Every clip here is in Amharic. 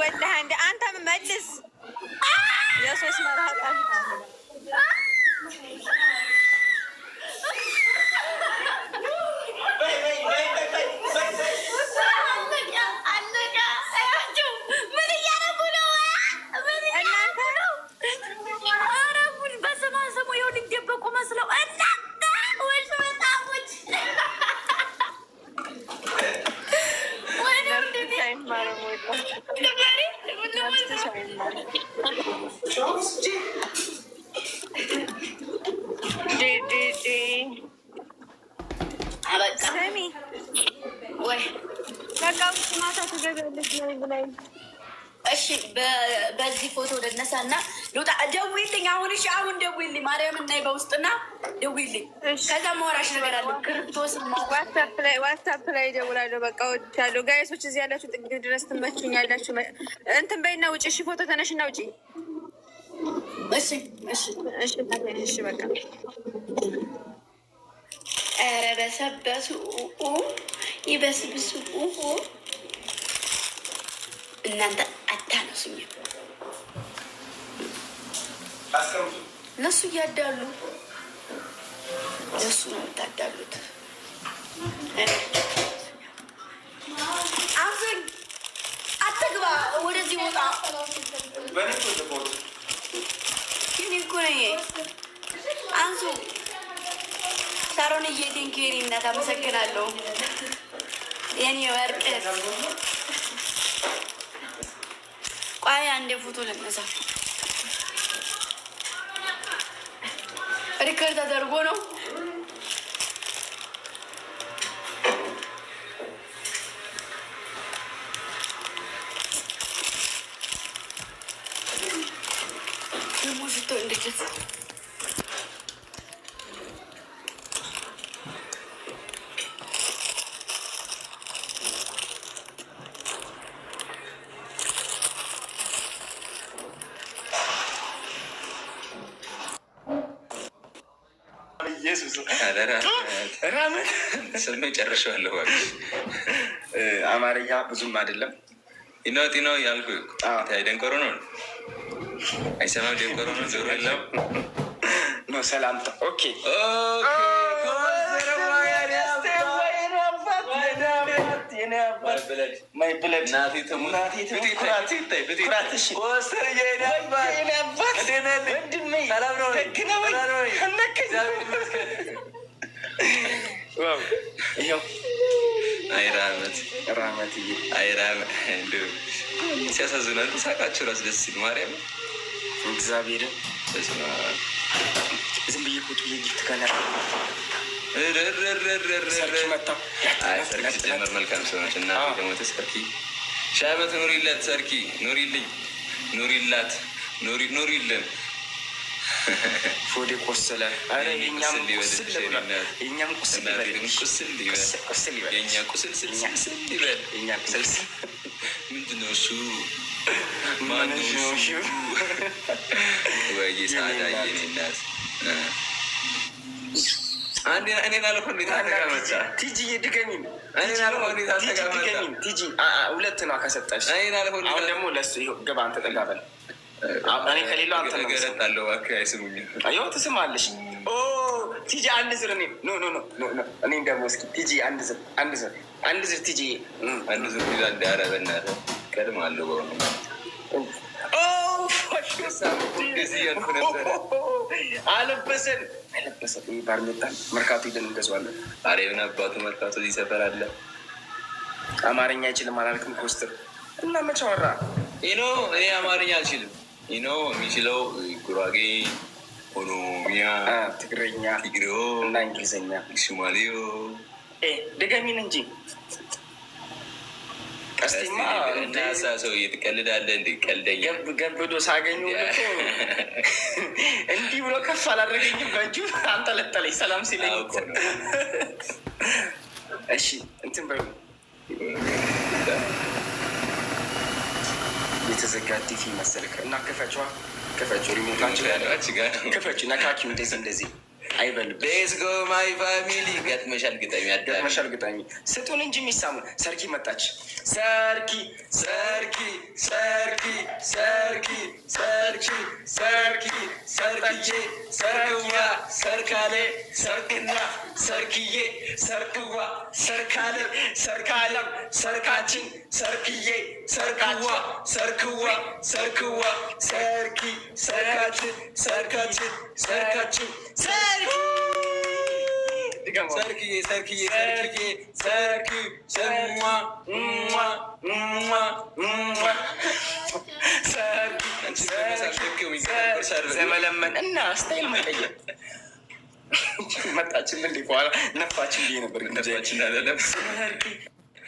ወላሂ እንደ አንተም መልስ የሶስት መርሃት ሰሚ ወይ በቃ ማታ ትገዛለች ነው ብላኝ። እሺ በዚህ ፎቶ ልነሳና ልውጣ። ደውይልኝ አሁን። እሺ አሁን ደውይልኝ ማርያም እና በውስጥና ደውይልኝ። ከዛ ማውራሽ ነገር አለ። ክርስቶስ ዋትስአፕ ላይ እደውላለሁ። በቃ ወጥቻለሁ። ጋይሶች እዚህ ያላችሁ ጥግ ድረስ ትመቹኛላችሁ። እንትን በይና ውጪ። እሺ ፎቶ ተነሽና ውጪ። እሺ እሺ እሺ እሺ በቃ ኧረ በሰበሱ ይበስብሱ እናንተ አታነሱኝ። እነሱ እያዳሉ እነሱ ነው የምታዳሉት። አብዞኝ አትግባ፣ ወደዚህ ወጣ። ግን እኮ ነኝ አንሱ ሳሮን እየቴንኬሪ እናት አመሰግናለሁ። የኔ ወርቅ ቆይ አንዴ ፎቶ ልነሳ። ሪከርድ ተደርጎ ነው። ደግሞ ሽቶ እንድችት ስሜ ጨርሼዋለሁ። አማርኛ ብዙም አይደለም። ጢኖ ያልኩህ ደንቆሮ ነው። አይሰማም። ደንቆሮ ነው። ዞሮ የለም ነው ሰላምታ። ኦኬ ሲያሳዝናሉ። ሳቃቸው ራስ ደስ ሲል ማርያም እግዚአብሔርን ዝም ብዬ ቁጭ ብዬ ጊፍት ካለ ሰርኪ ጀመር። መልካም ሰው ነች እና ደግሞ ተሰርኪ ሺህ ዓመት ኑሪለት። ሰርኪ ኑሪልኝ፣ ኑሪላት፣ ኑሪልን። ፎዴ ቆሰለ። የእኛም ቁስል ይበል። ምንድን ነው እሱ? ማነው እሱ? ወይ ሰዓዳ የኔ እናት እኔን አልኩ። እንዴት አተጋመጣ ቲጂ ድገሚኝ። እኔን አልኩ። እንዴት አተጋመጣ ቲጂ ሁለት ነው ከሰጠሽ። እኔን አልኩ። አሁን ደግሞ ለሱ ገባ። አንተ ጠጋበል። እኔ ከሌለው አንተ ገረጣለሁ። እባክህ አይስሙኝም። አዮ ትስማለሽ። ቲጂ አንድ ዝር። እኔ እኔ ደግሞ እስኪ ቲጂ አንድ ዝር ቲጂ አንድ ዝር ይላል። ዳረበና ቀድም አለው በሆነ አለበሰን ባርኔጣ መርካቶ ሄደን እንገዛዋለን። ኧረ የሆነ አባቱ መርካቶ እዚህ ሰፈር አለ። አማርኛ አይችልም አላልክም? ኮስትር እና መች አወራ? እኔ አማርኛ አልችልም። የሚችለው ጉራጌ፣ ኦሮሚያ፣ ትግረኛ እና እንግሊዝኛ፣ ሶማሌዮ። ድገሚን እንጂ ቀስቲማ እናሳ ሰው እየትቀልዳለ እንደ ቀልደኛ ገብዶ ሳገኙ እንዲህ ብሎ ከፍ አላደረገኝም። በእጁ አንጠለጠለኝ ሰላም ሲለኝ። እሺ እንትን በሉ የተዘጋ ቲቪ መሰልክ እና ክፈችዋ፣ ክፈችው፣ ሪሞታችን ክፈችው፣ ነካኪው እንደዚህ አይበልም። ሌትስ ጎ ማይ ፋሚሊ። ገጥመሻል ግጠሚ ስጡን እንጂ የሚሳሙ። ሰርኪ መጣች። ሰርኪ ሰርኪ ሰርኪ ሰርኪ ሰርክዬ ሰርክዋ ሰርካለ ሰርክና ሰርክዬ ሰርክዋ ሰርካለ ሰርካለም ሰርካችን ሰርክዬ ሰርክዋ ሰርክዋ ሰርክዋ ሰርኪ ሰርካችን ሰርካችን ሰርካችን ሰርኪ ሰርክዬ ሰርክዬ ሰርክዬ ሰርክ ሰርሟ ዘመለመን እና ስታይል መቀየር መጣችን ምን በኋላ ነፋችን ብዬ ነበር። ነፋችን አይደለም።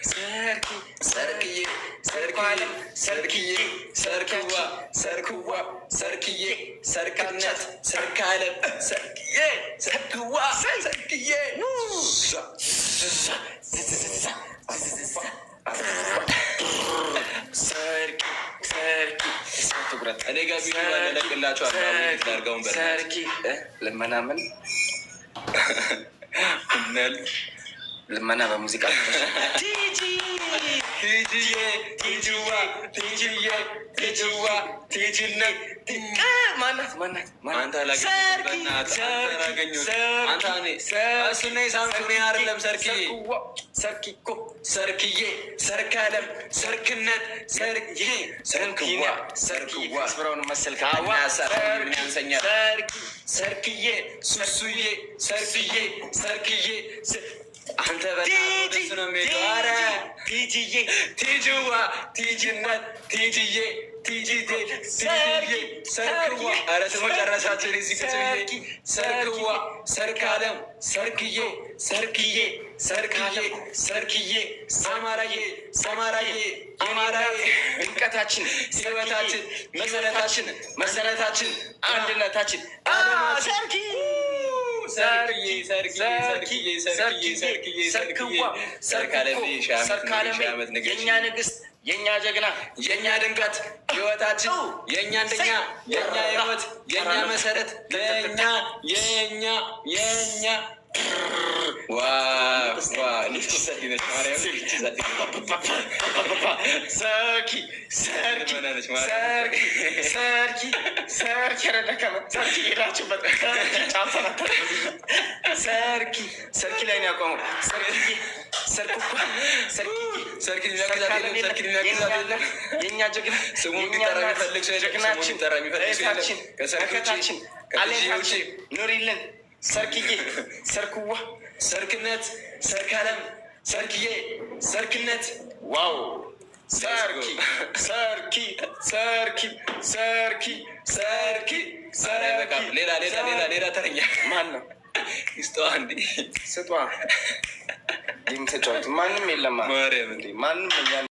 ሰርኪ ሰርክዬ ሰርካለም ሰርክዬ ሰርክዋ ሰርክዋ ሰርክዬ ሰርክነት ሰርካለም ሰርክዬ ሰርክዋ ሰርክዬ ሰርኪ ሰርኪ ትኩረት እኔ ጋር ቢለቅላቸው ዳርጋውን ሰርኪ ልመናምን ልመና በሙዚቃ ቲጂ ቲጂዬ ቲጂዋ ቲጂዬ ቲጂዋ ቲጂነ ማናት ማናት አንተ ሰርኪ እኮ ሰርክዬ ሰርካለም ሰርክነት ሰርኪ ሰርክዋ ሰርክዋ ስራውን መሰልከ ሰርኪ ሰርክዬ ሱሱዬ ሰርክዬ ሰርክዬ አንተ በጣም ነው የሚሄደው። ኧረ ቲጂዬ ቲጂዋ ቲጂነት ቲጂዬ ቲጂቴ ቲጂዬ ሰርክዋ ኧረ ስሞ ጨረሳችን እዚህ ሰርኪ ሰርክዋ ሰርካለም ሰርክዬ ሰርክዬ ሰርክዬ ሰርክዬ ሰማራዬ ሰማራዬ አማራዬ ድምቀታችን ህይወታችን መሰረታችን መሰረታችን አንድነታችን ሰርኪ ሰርኪ ሰርኪ ሰርኪ ሰርኪ ሰርክዋ ሰርካለም የእኛ ንግስት የእኛ ጀግና የእኛ ድምቀት ህይወታችን የእኛ አንደኛ የእኛ ህይወት የእኛ መሰረት የእኛ የእኛ የእኛ ሰርኪ ሰርኪ ሰርኪ ሰርኪ ሰርኪ ሰርኪ ሰርኪ ላይ ነው ያቆመው። ሰርኪ ሰርኩኳ ሰርኪ የእኛ ጀግና ስሙ እንዲጠራ የሚፈልግ ሰው ጀግናችን ከሰርካችን አሌታችን ኑሪልን ሰርክዬ ሰርክዋ ሰርክነት ሰርካለም ሰርክዬ ሰርክነት ዋው ሰርኪ ሰርኪ ሰርኪ ሰርኪ ሰርኪ ሰርኪ ሌላ ሌላ ሌላ ሌላ ተረኛ ማን ነው? ስጧ እንዲ ስጧ የምትጫወቱ ማንም የለም። ማርያም እንዲ ማንም